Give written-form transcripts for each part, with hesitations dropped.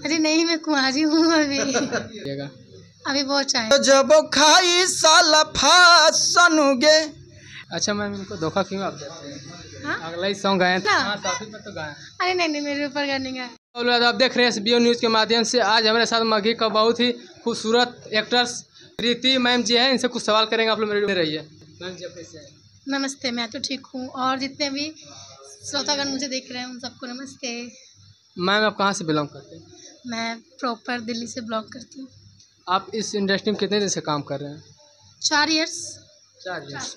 अरे नहीं, मैं कुंवारी हूँ अभी। अभी बहुत टाइम। जब खाई साला फासनुगे। अच्छा मैम, इनको धोखा क्यों आप देते हैं? हाँ? अगला ही सॉन्ग गाए थे। हाँ। हाँ, टॉपिक पर तो गाए। अरे नहीं, मेरे ऊपर करने का। आप देख रहे हैं SBO न्यूज़ के माध्यम से। आज हमारे साथ मघी का बहुत ही खूबसूरत एक्टर्स प्रीति मैम जी हैं। इनसे कुछ सवाल करेंगे, आप लोग मेरे रहिए। मैम जी अपने से हैं। नमस्ते, मैं तो ठीक हूँ और जितने भी श्रोतागण मुझे देख रहे हैं उन सबको नमस्ते। मैम आप कहाँ से बिलोंग करते हैं? मैं प्रॉपर दिल्ली से ब्लॉग करती हूँ। आप इस इंडस्ट्री में कितने दिन से काम कर रहे हैं? 4 इयर्स। 4 इयर्स।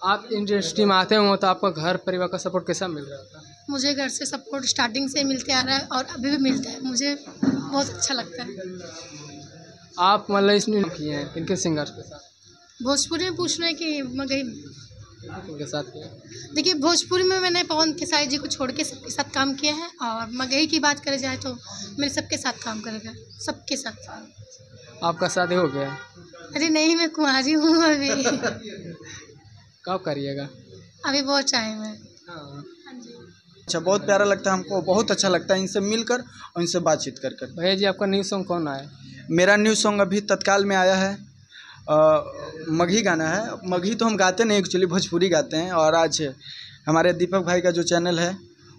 आप इंडस्ट्री में आते हो तो आपका घर परिवार का सपोर्ट कैसा मिल रहा था? मुझे घर से सपोर्ट स्टार्टिंग से मिलते आ रहा है और अभी भी मिलता है। मुझे बहुत अच्छा लगता है। आप मतलब इसमें किए हैं किनके सिंगर्स के साथ? भोजपुरी में पूछ रहे हैं कि मगही में? किनके साथ किए? देखिए, भोजपुरी में मैंने पवन खेसारी जी को छोड़ के सबके साथ काम किया है और मगही की बात करें जाए तो मेरे सबके साथ काम करेगा, सबके साथ। आपका शादी हो गया? अरे नहीं, मैं कुंवारी हूँ अभी। कब करिएगा? अभी बहुत टाइम है। हाँ। अच्छा, बहुत प्यारा लगता है हमको, बहुत अच्छा लगता है इनसे मिलकर और इनसे बातचीत कर कर। भैया जी, आपका न्यू सॉन्ग कौन आया? मेरा न्यू सॉन्ग अभी तत्काल में आया है। मघी गाना है। मघी तो हम गाते नहीं, एक्चुअली भोजपुरी गाते हैं। और आज हमारे दीपक भाई का जो चैनल है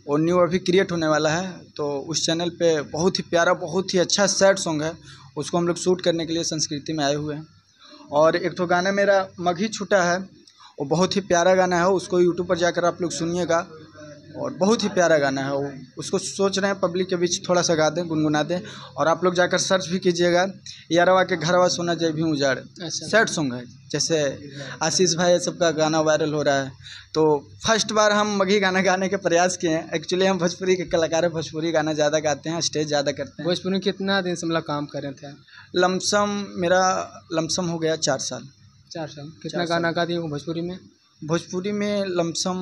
वो न्यू अभी क्रिएट होने वाला है, तो उस चैनल पे बहुत ही प्यारा, बहुत ही अच्छा सैड सॉन्ग है, उसको हम लोग शूट करने के लिए संस्कृति में आए हुए हैं। और एक तो गाना मेरा मघी छूटा है, वो बहुत ही प्यारा गाना है, उसको यूट्यूब पर जाकर आप लोग सुनिएगा। और बहुत ही प्यारा गाना है वो, उसको सोच रहे हैं पब्लिक के बीच थोड़ा सा गा दें, गुनगुना दें। और आप लोग जाकर सर्च भी कीजिएगा, यारवा के घरवा सोना जय भी उजाड़। सैड सॉन्ग है, जैसे आशीष भाई सबका गाना वायरल हो रहा है। तो फर्स्ट बार हम मघी गाना गाने के प्रयास किए हैं। एक्चुअली हम भोजपुरी के कलाकार हैं, भोजपुरी गाना ज़्यादा गाते हैं, स्टेज ज़्यादा करते हैं। भोजपुरी कितना दिन से मतलब काम कर रहे थे? मेरा लमसम हो गया 4 साल। 4 साल। कितना गाना गा दिए भोजपुरी में? भोजपुरी में लमसम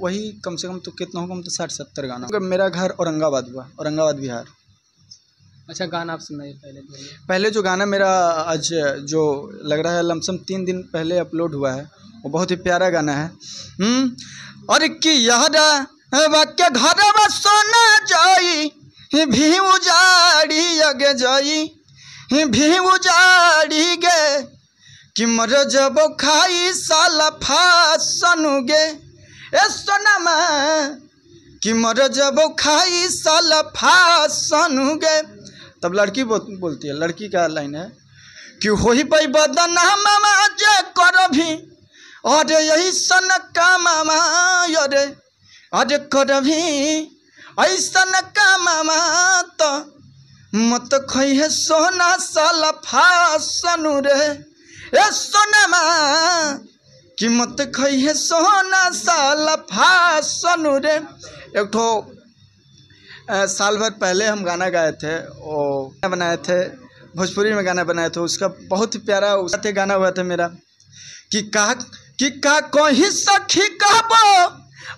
वही कम से कम तो कितना होगा, हम तो 60-70 गाना। मेरा घर औरंगाबाद हुआ, औरंगाबाद बिहार। अच्छा, गाना आप सुनाइए पहले जो गाना मेरा आज जो लग रहा है लमसम 3 दिन पहले अपलोड हुआ है, वो बहुत ही प्यारा गाना है। और कि यारा वाक्य घरवा सोना जाई भी उजाड़ी अगे जाई भी उजाड़ी गे कि मर जब खाई साला फासनुगे। ए सोनमा कि मर जब खाई साला फासनुगे। तब लड़की बोलती है, लड़की का लाइन है कि होई पाई बदना मामा जे कर भी और यही सन का मामा अरे कर भी ऐसन का मामा तो मत खई है सोना साला फासनु रे। ए सोनमा कि मत खई है सोना साला फासनु रे। एक ठो साल भर पहले हम गाना गाए थे, वो बनाए थे, भोजपुरी में गाना बनाए थे, उसका बहुत ही प्यारा उसका गाना हुआ था मेरा कि का कोई सखी कहबो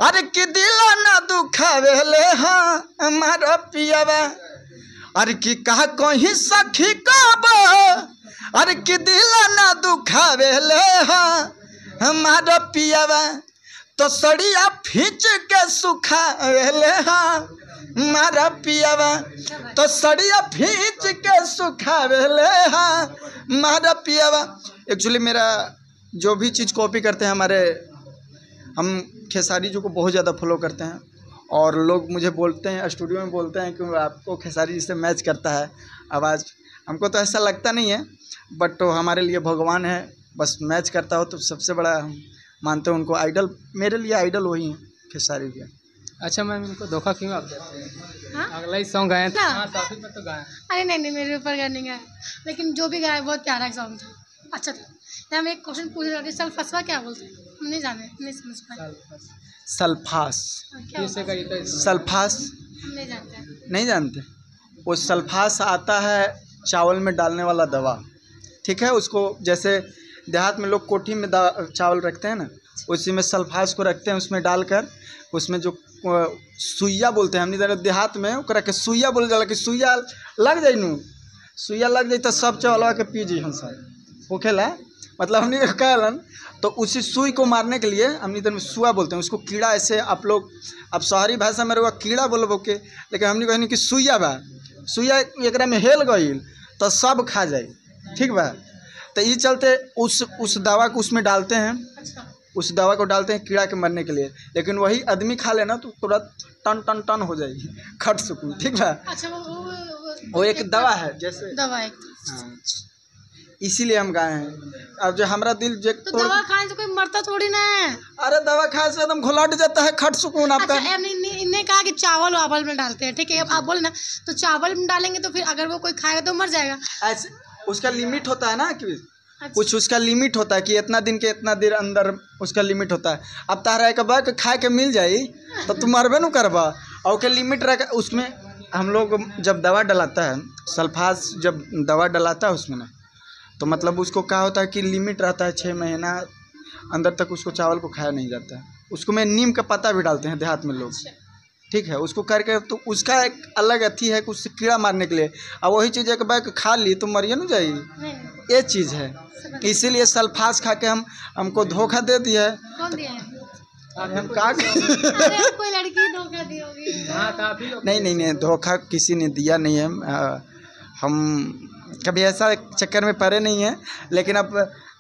अरे कि दिल ना दुखावे ले हाँ हमारा पियावा। अरे कि का कोई सखी कहबो अरे कि दिल ना दुखावे ले हाँ हमारा पियावा। तो सड़िया खींच के सुखावे ले हाँ हमारा पियावा। तो सड़िया खींच के सुखावे ले हाँ हमारा पियावा। एक्चुअली मेरा जो भी चीज़ कॉपी करते हैं हमारे, हम खेसारी जी को बहुत ज़्यादा फॉलो करते हैं और लोग मुझे बोलते हैं, स्टूडियो में बोलते हैं कि आपको खेसारी जी से मैच करता है आवाज़। हमको तो ऐसा लगता नहीं है, बट तो हमारे लिए भगवान है, बस मैच करता हो तो सबसे बड़ा हम मानते हैं उनको आइडल। मेरे लिए आइडल वही हैं, खेसारी जी। अच्छा मैम, इनको धोखा क्यों आप देते हैं? हाँ? अगला ही सॉन्ग गाए थे। हाँ। हाँ, टॉपिक पर तो गाए। अरे नहीं, मेरे ऊपर करने का। लेकिन जो भी गाया बहुत प्यारा सॉन्ग था, अच्छा था। हम एक क्वेश्चन पूछ रहे थे, सल्फासवा क्या बोलते हैं? हम नहीं जाने, नहीं समझ पाए। सल्फास। क्या होता है? सल्फास हम नहीं जानते। नहीं जानते? वो सल्फास आता है चावल में डालने वाला दवा, ठीक है। उसको जैसे देहात में लोग कोठी में चावल रखते हैं ना, उसी में सल्फास को रखते हैं, उसमें डालकर उसमें जो सुइया बोलते हैं, हमने देहात में ओकरा के सुइया बोल जाला कि सुइया लग जाई नू, सुइया लग जाई तो सब चावलवा के पी जी हम सब होखेला। मतलब हमने कहलन तो उसी सुई को मारने के लिए हमने इधर में सुआ बोलते हैं उसको, कीड़ा ऐसे आप लोग अब शहरी भाषा में रहुआ कीड़ा बोलबो के, लेकिन हमने कहनी कि सुइया बा, सुइया एकरा में हेल गई तो सब खा जाए, ठीक बा। तो ये चलते उस दवा को उसमें डालते हैं, अच्छा उस दवा को डालते हैं कीड़ा के मरने के लिए, लेकिन वही आदमी खा लेना तो तुरंत टन टन टन हो जाएगी, खट सुकून, ठीक बा। अच्छा वो एक दवा है जैसे दवा एक हाँ, इसीलिए हम गाए हैं। अब जो हमारा दिल जो तो दवा खाने से कोई मरता थोड़ी ना है। अरे दवा खाए से एकदम घुलट जाता है, खट सुकून आपका। अच्छा इन्हें कहा कि चावल वावल में डालते हैं, ठीक है, अब आप बोले ना तो चावल में डालेंगे तो फिर अगर वो कोई खाएगा तो मर जाएगा। ऐसे उसका लिमिट होता है ना कि अच्छा। कुछ उसका लिमिट होता है कि इतना दिन के इतना देर अंदर उसका लिमिट होता है। अब तारा एक बार खाए के मिल जाई तो तुम मरबे न करबा, और के लिमिट रख उसमें। हम लोग जब दवा डलाता है सल्फास, जब दवा डलाता है उसमें ना तो मतलब उसको क्या होता है कि लिमिट रहता है 6 महीना अंदर तक उसको चावल को खाया नहीं जाता है। उसको में नीम का पत्ता भी डालते हैं देहात में लोग, ठीक है, उसको करके तो उसका एक अलग अथी है कि उससे कीड़ा मारने के लिए। अब वही चीज़ एक बार खा ली तो मरिए न जाएगी, ये चीज़ है। इसीलिए सल्फास खा के हमको धोखा दे दिया है। कौन दिया है? हम का अरे कोई लड़की धोखा दी होगी। हाँ काफ़ी नहीं, धोखा किसी ने दिया नहीं है। हम कभी ऐसा चक्कर में पड़े नहीं हैं, लेकिन अब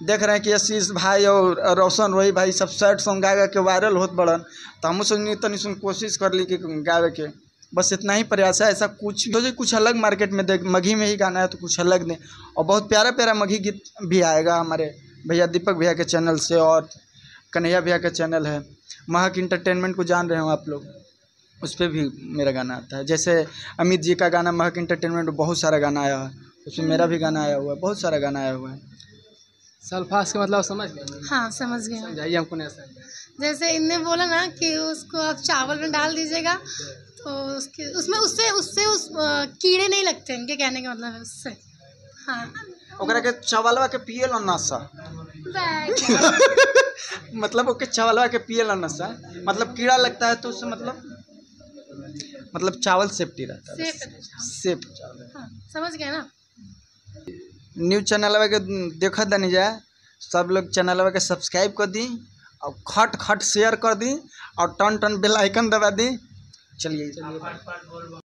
देख रहे हैं कि आशीष भाई और रोशन रोही भाई सब सैड सॉन्ग गा के वायरल होत बड़न, तो हम सुनी तनी सुन कोशिश कर ली कि गावे के, बस इतना ही प्रयास है। ऐसा कुछ अलग मार्केट में देख, मघी में ही गाना है तो कुछ अलग दें। और बहुत प्यारा प्यारा मघी गीत भी आएगा हमारे भैया दीपक भैया के चैनल से, और कन्हैया भैया का चैनल है महक इंटरटेनमेंट को जान रहे हो आप लोग, उस पर भी मेरा गाना आता है। जैसे अमित जी का गाना महक इंटरटेनमेंट में बहुत सारा गाना आया है, उसमें मेरा भी गाना आया हुआ है, बहुत सारा गाना आया हुआ है। सल्फास का मतलब समझ गए? हाँ समझ गए। समझाइए हमको नहीं ऐसा। जैसे इनने बोला ना कि उसको आप चावल में डाल दीजिएगा तो उसमें उससे कीड़े नहीं लगते, इनके कहने का मतलब है उससे। हाँ ओकरा के चावलवा के पियल नशा मतलब ओके चावलवा के पियल नशा, मतलब कीड़ा लगता है तो उससे मतलब चावल सेफ्टी रहता है, सेफ। हाँ समझ गए ना। न्यूज़ चैनलवा के देखा दनी जाए, सब लोग चैनलवा के सब्सक्राइब कर दी और खट शेयर कर दी और टन बेल आइकन दबा दी। चलिए